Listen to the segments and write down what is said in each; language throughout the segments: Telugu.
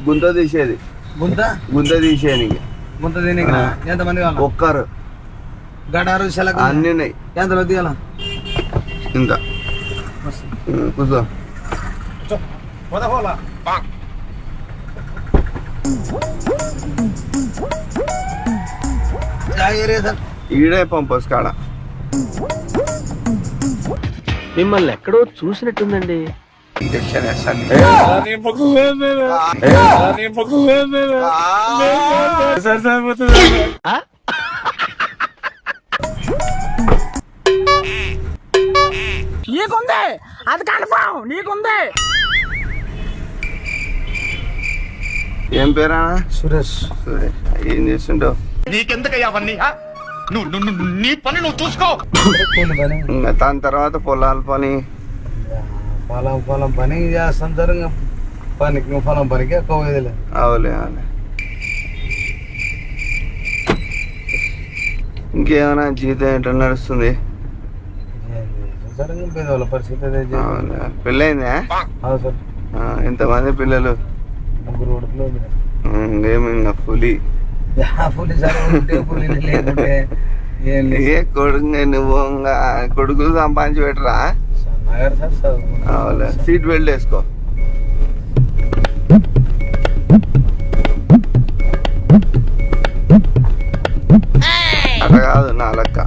గుంత తీసేది. గుంత తీసేయనికి. గుంత తినక ఎంతమంది కావాలి? ఒక్కరు గడారు అన్ని ఉన్నాయి. ఎంతలో తీయాల? ఇంత కూర్చో. ఈడే పంపస్ కాడ. మిమ్మల్ని ఎక్కడో చూసినట్టుందండి. ఇంజక్షన్ వేస్తాను. నీకుంది అది కన్ఫర్మ్, నీకుంది. ఏం పేరా? సురేష్. సురేష్ ఏం చేస్తుంటావు? నీకెందుకయ్యా అవన్నీ? నీ పని నువ్వు చూసుకో. దాని తర్వాత పొలాల పని. పొలం పని చేస్తాం సార్. పనికి పొలం పనికి ఎక్కువ అవులే అవులే. ఇంకేమైనా జీవితం ఎట్లా నడుస్తుంది? సార్ పేదవాళ్ళ పరిస్థితి. పెళ్ళయిందా? సార్. ఎంతమంది పిల్లలు? 3 కొడుకులు. ఏమి ఇంకా పులి నువ్వు ఇంకా కొడుకులు సంపాదించి పెట్టరా? అవులే. సీట్ బెల్ట్ వేసుకో. అట్లా కాదు నా లెక్క.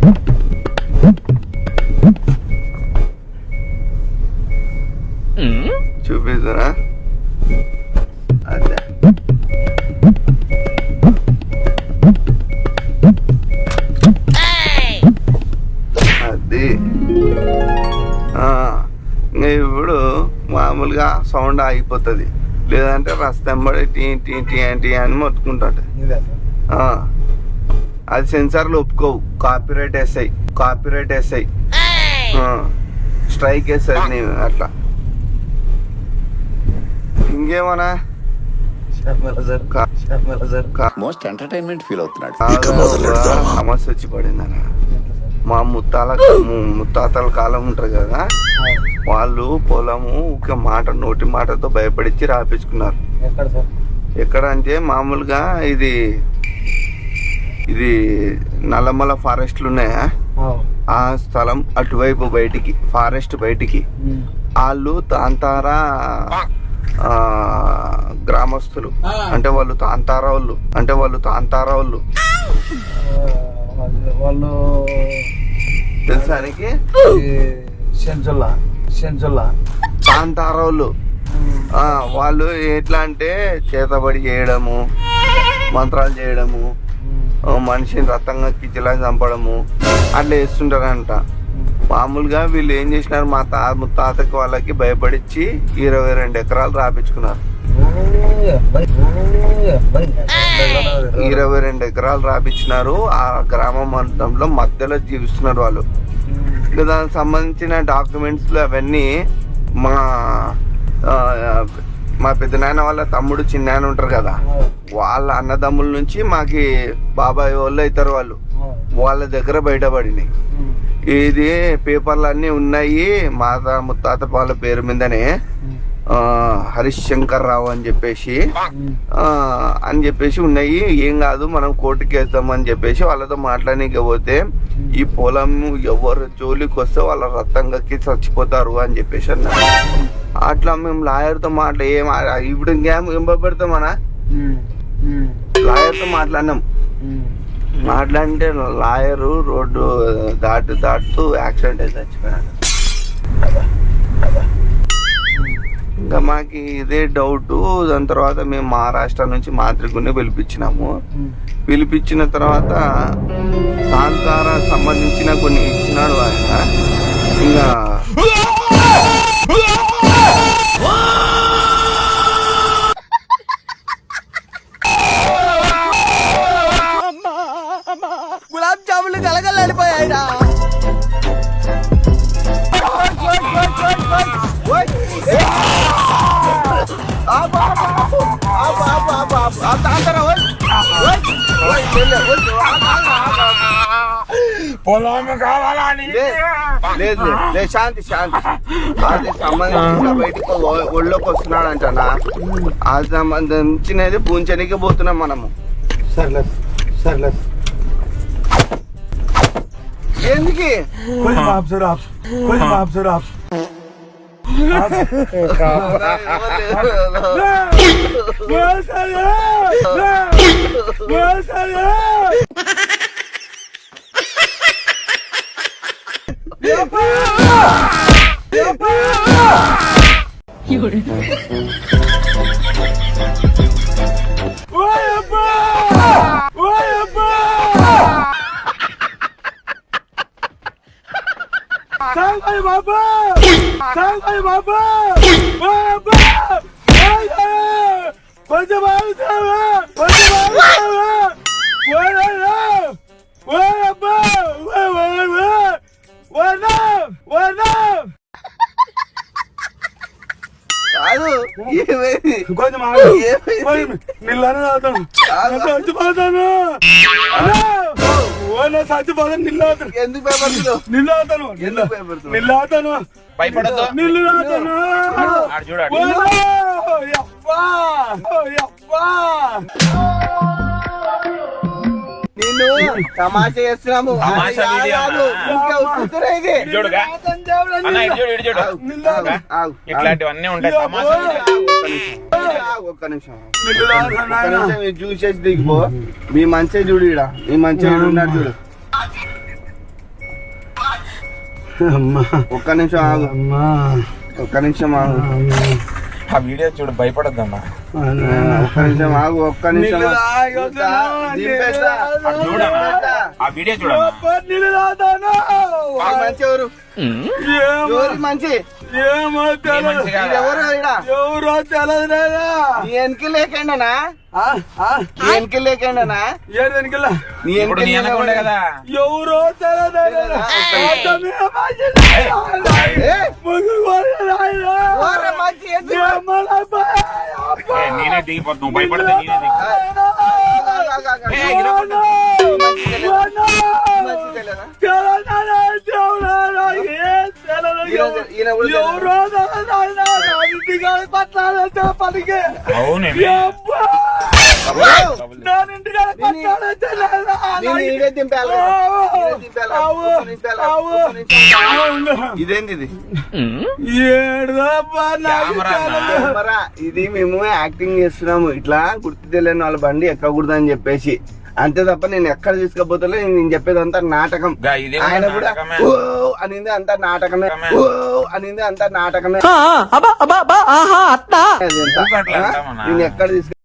చూపిస్తున్నా. అదే అది. ఇప్పుడు మామూలుగా సౌండ్ ఆగిపోతుంది, లేదంటే రస్తంబడి టీ టీ టీ టీ అని మొత్తుకుంటాడు. అది సెన్సార్లు ఒప్పుకోవు. కాపీరైట్ వేస్తాయి స్ట్రైక్ వేస్తుంది అట్లా. ఇంకేమన్నా మోస్ట్ ఎంటర్టైన్మెంట్ ఫీల్ అవుతున్నాడు. సమస్య వచ్చి పడిందన్న. మా ముత్తాతల కాలం ఉంటారు కదా, వాళ్ళు పొలము ఒక మాట నోటి మాటతో భయపడిచ్చి రాపించుకున్నారు. ఎక్కడ అంటే మామూలుగా ఇది నల్లమల ఫారెస్ట్లు ఉన్నాయా, ఆ స్థలం అటువైపు బయటికి, ఫారెస్ట్ బయటికి. వాళ్ళు తాంతారా గ్రామస్తులు, అంటే వాళ్ళు తాంతారా వాళ్ళు తెలుసానికి తాంతారోళ్ళు. వాళ్ళు ఎట్లా అంటే చేతబడి చేయడము, మంత్రాలు చేయడము, మనిషిని రక్తంగా కిచ్చిలా చంపడము అట్లా చేస్తుంటారంట. మామూలుగా వీళ్ళు ఏం చేసినారు, మా ముత్తాతకి వాళ్ళకి భయపడిచ్చి 22 ఎకరాలు రాపించుకున్నారు. 22 ఎకరాలు రాపించినారు. ఆ గ్రామం మండలంలో మధ్యలో జీవిస్తున్నారు వాళ్ళు. ఇంకా దానికి సంబంధించిన డాక్యుమెంట్స్ అవన్నీ మా పెద్దనాయన వాళ్ళ తమ్ముడు చిన్నాయన ఉంటారు కదా, వాళ్ళ అన్నదమ్ముల నుంచి మాకి బాబాయ్ వాళ్ళు అవుతారు. వాళ్ళ దగ్గర బయటపడినాయి. ఇది పేపర్లు అన్నీ ఉన్నాయి. ముత్తాత వాళ్ళ పేరు మీదనే హరిశంకర్ రావు అని చెప్పేసి ఉన్నాయి. ఏం కాదు, మనం కోర్టుకి వేద్దామని చెప్పేసి వాళ్ళతో మాట్లాడనీకి పోతే, ఈ పొలం ఎవరు జోలికి వస్తే వాళ్ళ రక్తం కక్కి చచ్చిపోతారు అని చెప్పేసి అన్నారు. అట్లా మేము లాయర్తో ఇప్పుడు ఇంకేం పెడతామనా, లాయర్తో మాట్లాడితే లాయరు రోడ్డు దాటుతూ యాక్సిడెంట్ అయితే చచ్చిపోయాడు. ఇంకా మాకు ఇదే డౌట్. దాని తర్వాత మేము మహారాష్ట్ర నుంచి మాతృకుని పిలిపించిన తర్వాత తాంతారా సంబంధించిన కొన్ని ఇచ్చినాడు ఆయన. ఇంకా గులాబ్ జాములు కలగలడిపోయాయిరా. పొలం కావాలా నీకు? లేదు లేదు శాంతి శాంతి అది సంబంధించిన బయటికి ఒళ్ళోకి వస్తున్నాడు అంటనా అది సంబంధించినది పూంచనికి పోతున్నాం మనము. సర్లే సర్లే ఎందుకు కొంచెం ఆప్సర్ ఆప్స్ కొంచెం ఆప్సర్ ఆప్స్ బాబా బాబా కొంచెం కాదు ఏమైంది కొంచెం నిల్లానే తాగుతాను చచ్చిపోతాను చచ్చిపోతాను నిల్లు అవుతాను ఎందుకు భయపడుతున్నావు? నిల్లు అవుతాను ఎందుకు భయపడుతున్నావు? నిల్లు అవుతాను భయపడద్దు నిల్లు అవుతాను ఆడు చూడాడు నిన్ను తమాషా చేస్తున్నాము. తమాషా అది వీడియో కాదు. అన్నా? ఇంకా ఉత్తుతురా ఇది. చూడుగా అన్న ఇటు చూడు ఇటు చూడు ఆగు, ఆగు. ఇట్లాంటివన్నీ ఉంటాయి తమాషా వీడియో. ఒక్క నిమిషం ఇది చూసేసి దిగిపో. మీ మంచి చూడు ఈడ మీ మంచి ఉన్నారు చూడు. ఒక్క నిమిషం ఆగు ఒక్క నిమిషం ఆగు ఆ వీడియో చూడు భయపడద్దమ్మా ఒక్క నిమిషం ఆగు ఒక్క నిమిషం దింపేస్తా. అటు చూడన్నా ఆ వీడియో చూడన్నా మంచి ఎవరు ఎవరు మంచి ఎవరు ఈడ ఎవరో తెలదు నీ వెనక లేకండనా నీ వెనక లేకండనా ఏడు వెనుకల్లా నీ ఇప్పుడు నీ వెనక అనుకుంటే కదా ఎవరో తెలదు మంచి నేనే దిగిపోతు నువ్వు భయపడదు నేనే దిగి అవునండి ఇదేంది ఇది కెమెరా ఇది మేము యాక్టింగ్ చేస్తున్నాము ఇట్లా గుర్తు తెలియని వాళ్ళ బండి ఎక్కకూడదు అని చెప్పేసి అంతే తప్ప నేను ఎక్కడ తీసుకపోతలే నేను చెప్పేది అంతా నాటకం. ఇది ఆయన కూడా నాటకమే. ఓ అనింది అంతా నాటకమే ఓ అనింది అంతా నాటకమే. ఊరికే అట్లా అంటామన్నా? నేను ఎక్కడ తీసుకు